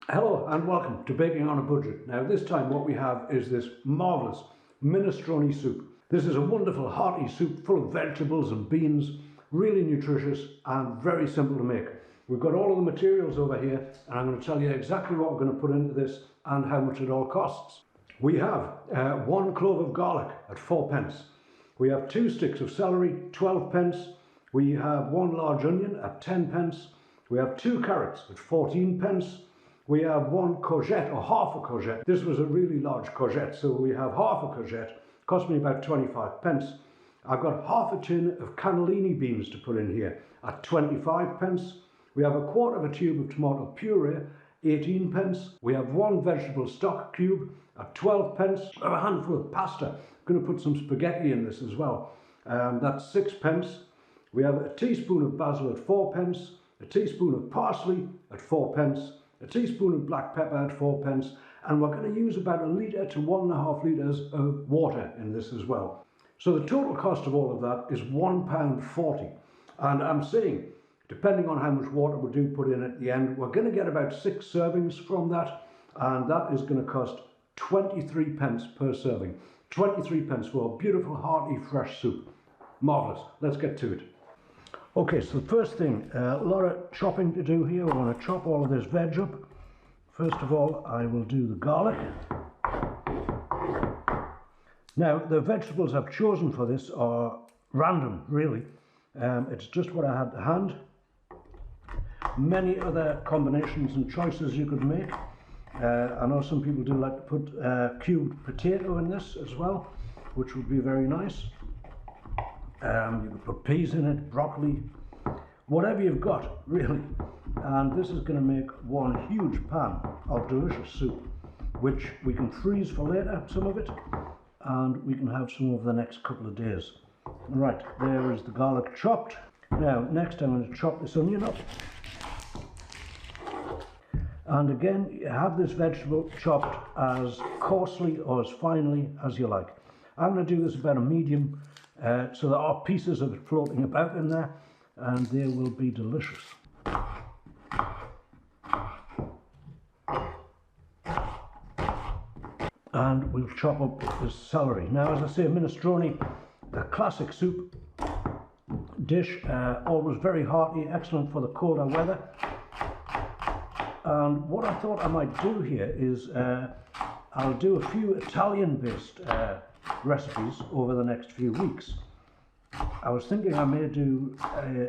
Hello and welcome to Baking on a Budget. Now this time what we have is this marvellous minestrone soup. This is a wonderful hearty soup full of vegetables and beans, really nutritious and very simple to make. We've got all of the materials over here and I'm going to tell you exactly what we're going to put into this and how much it all costs. We have 1 clove of garlic at 4p. We have 2 sticks of celery, 12p. We have 1 large onion at 10p. We have 2 carrots at 14p. We have 1 courgette, or half a courgette. This was a really large courgette, so we have half a courgette. Cost me about 25p. I've got half a tin of cannellini beans to put in here at 25p. We have a quarter of a tube of tomato puree, 18p. We have 1 vegetable stock cube at 12p. I have a handful of pasta. I'm going to put some spaghetti in this as well. That's 6p. We have a teaspoon of basil at 4p. A teaspoon of parsley at 4p. A teaspoon of black pepper at 4p, and we're going to use about 1 litre to 1.5 litres of water in this as well. So the total cost of all of that is £1.40, and I'm saying, depending on how much water we do put in at the end, we're going to get about 6 servings from that, and that is going to cost 23p per serving. 23p for a beautiful hearty fresh soup. Marvellous. Let's get to it. Okay, so the first thing, a lot of chopping to do here. We're going to chop all of this veg up. First of all, I will do the garlic. Now, the vegetables I've chosen for this are random, really. It's just what I had to hand. Many other combinations and choices you could make. I know some people do like to put cubed potato in this as well, which would be very nice. You could put peas in it, broccoli, whatever you've got, really. And this is going to make one huge pan of delicious soup, which we can freeze for later, some of it, and we can have some over the next couple of days. Right, there is the garlic chopped. Now, next I'm going to chop this onion up. And again, you have this vegetable chopped as coarsely or as finely as you like. I'm going to do this about a medium. So there are pieces of it floating about in there, and they will be delicious. And we'll chop up this celery. Now, as I say, minestrone, a classic soup dish, always very hearty, excellent for the colder weather. And what I thought I might do here is I'll do a few Italian-based recipes over the next few weeks. I was thinking I may do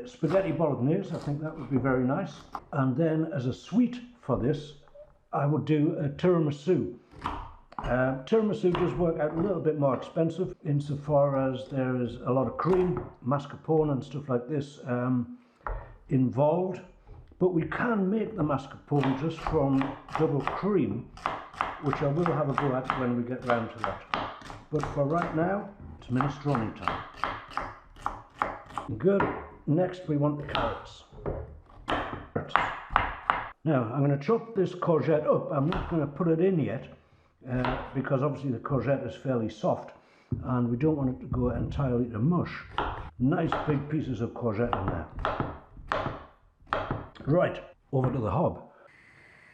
spaghetti bolognese. I think that would be very nice. And then as a sweet for this, I would do a tiramisu. Tiramisu does work out a little bit more expensive insofar as there is a lot of cream, mascarpone and stuff like this involved. But we can make the mascarpone just from double cream, which I will have a go at when we get round to that. But for right now, it's minestrone time. Good. Next we want the carrots. Now I'm going to chop this courgette up. I'm not going to put it in yet because obviously the courgette is fairly soft and we don't want it to go entirely to mush. Nice big pieces of courgette in there. Right, over to the hob.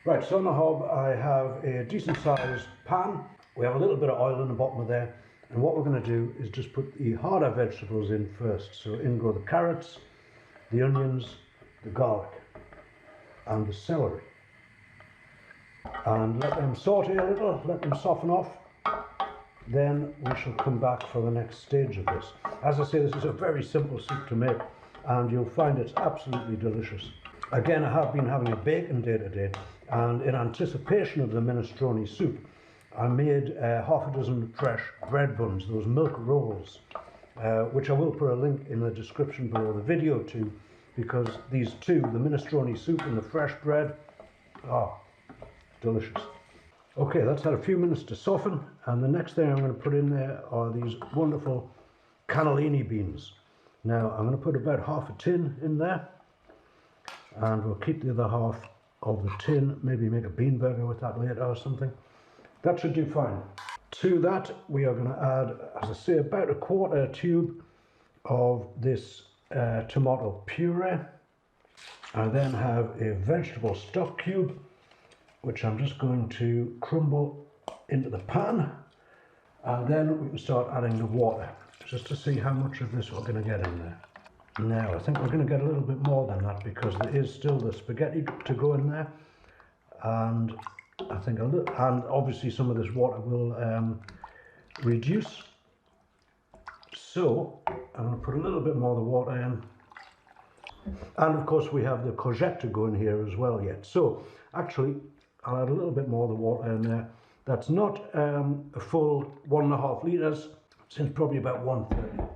Right, so on the hob I have a decent sized pan. We have a little bit of oil in the bottom of there, and what we're going to do is just put the harder vegetables in first. So in go the carrots, the onions, the garlic and the celery, and let them saute a little, let them soften off. Then we shall come back for the next stage of this. As I say, this is a very simple soup to make and you'll find it's absolutely delicious. Again, I have been having a bacon day today, and in anticipation of the minestrone soup I made half a dozen fresh bread buns, those milk rolls, which I will put a link in the description below the video to, because these two, the minestrone soup and the fresh bread, are delicious. Okay, that's had a few minutes to soften, and the next thing I'm going to put in there are these wonderful cannellini beans. Now I'm going to put about half a tin in there, and we'll keep the other half of the tin, maybe make a bean burger with that later or something. That should do fine. To that we are going to add, as I say, about a quarter tube of this tomato puree. I then have a vegetable stock cube, which I'm just going to crumble into the pan, and then we can start adding the water just to see how much of this we're going to get in there. Now I think we're going to get a little bit more than that because there is still the spaghetti to go in there, and I think a little, and obviously some of this water will reduce. So I'm going to put a little bit more of the water in, and of course we have the courgette to go in here as well yet. So actually I'll add a little bit more of the water in there. That's not a full 1.5 litres, it's probably about 130.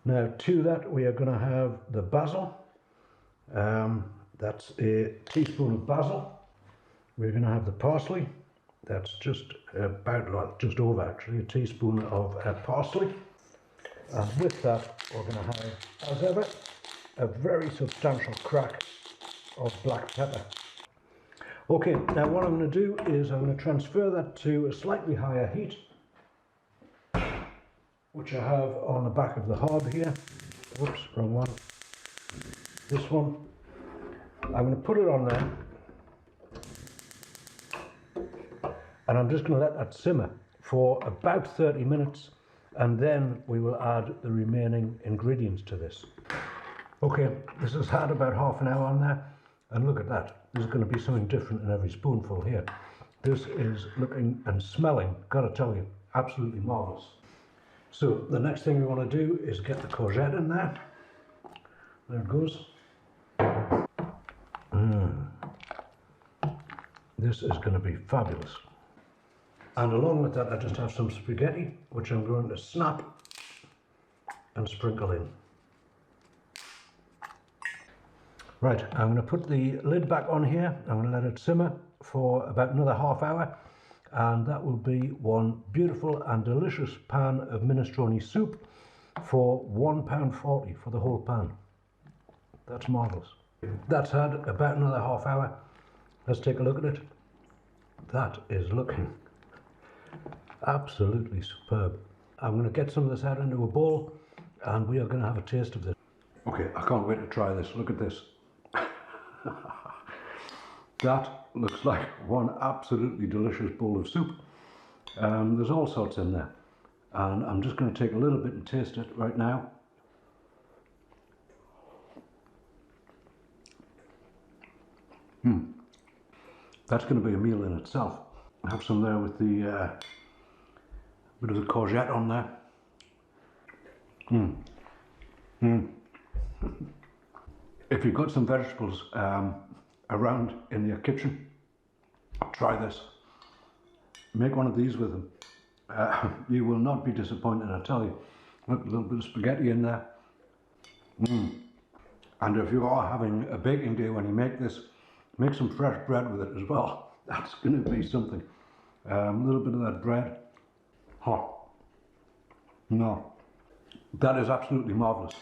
Now to that we are going to have the basil. That's a teaspoon of basil. We're going to have the parsley. That's just about, well, just over actually, a teaspoon of parsley. And with that we're going to have, as ever, a very substantial crack of black pepper. Okay, now what I'm going to do is I'm going to transfer that to a slightly higher heat, which I have on the back of the hob here. Whoops, wrong one. This one. I'm going to put it on there, and I'm just going to let that simmer for about 30 minutes, and then we will add the remaining ingredients to this. Okay, this has had about half an hour on there, and look at that. There's going to be something different in every spoonful here. This is looking and smelling, gotta tell you, absolutely marvellous. So the next thing we want to do is get the courgette in there. There it goes. This is going to be fabulous. And along with that I just have some spaghetti, which I'm going to snap and sprinkle in. Right, I'm going to put the lid back on here. I'm going to let it simmer for about another half hour, and that will be one beautiful and delicious pan of minestrone soup for £1.40 for the whole pan. That's marvellous. That's had about another half hour. Let's take a look at it. That is looking absolutely superb. I'm going to get some of this out into a bowl, and we are going to have a taste of this. Okay, I can't wait to try this. Look at this. That looks like one absolutely delicious bowl of soup. There's all sorts in there, and I'm just going to take a little bit and taste it right now. That's going to be a meal in itself. Have some there with the bit of the courgette on there. If you've got some vegetables around in your kitchen, try this. Make one of these with them. You will not be disappointed, I tell you. Look, a little bit of spaghetti in there. And if you are having a baking day when you make this, make some fresh bread with it as well. That's going to be something. A little bit of that bread. Oh, no, that is absolutely marvellous,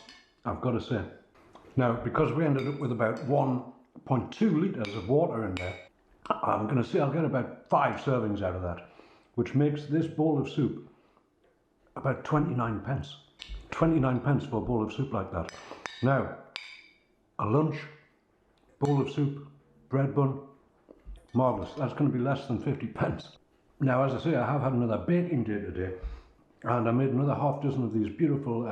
I've got to say. Now, because we ended up with about 1.2 litres of water in there, I'm going to say I'll get about 5 servings out of that, which makes this bowl of soup about 29 pence. 29 pence for a bowl of soup like that. Now, a lunch, bowl of soup, bread bun, marvellous. That's going to be less than 50 pence. Now, as I say, I have had another baking day today, and I made another half dozen of these beautiful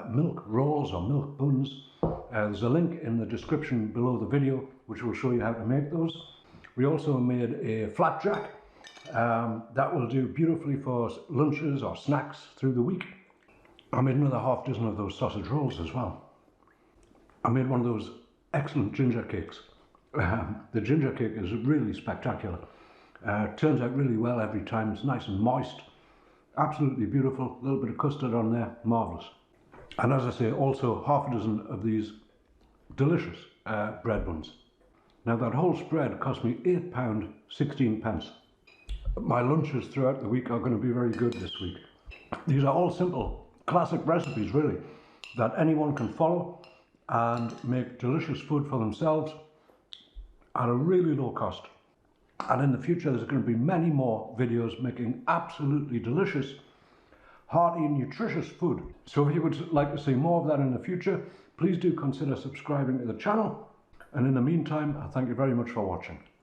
milk rolls or milk buns. There's a link in the description below the video which will show you how to make those. We also made a flapjack. That will do beautifully for lunches or snacks through the week. I made another half dozen of those sausage rolls as well. I made one of those excellent ginger cakes. The ginger cake is really spectacular. Turns out really well every time. It's nice and moist, absolutely beautiful. A little bit of custard on there, marvellous. And as I say, also half a dozen of these delicious bread buns. Now that whole spread cost me £8.16. My lunches throughout the week are going to be very good this week. These are all simple, classic recipes really, that anyone can follow and make delicious food for themselves at a really low cost. And in the future there's going to be many more videos making absolutely delicious, hearty, nutritious food. So if you would like to see more of that in the future, please do consider subscribing to the channel. And in the meantime, I thank you very much for watching.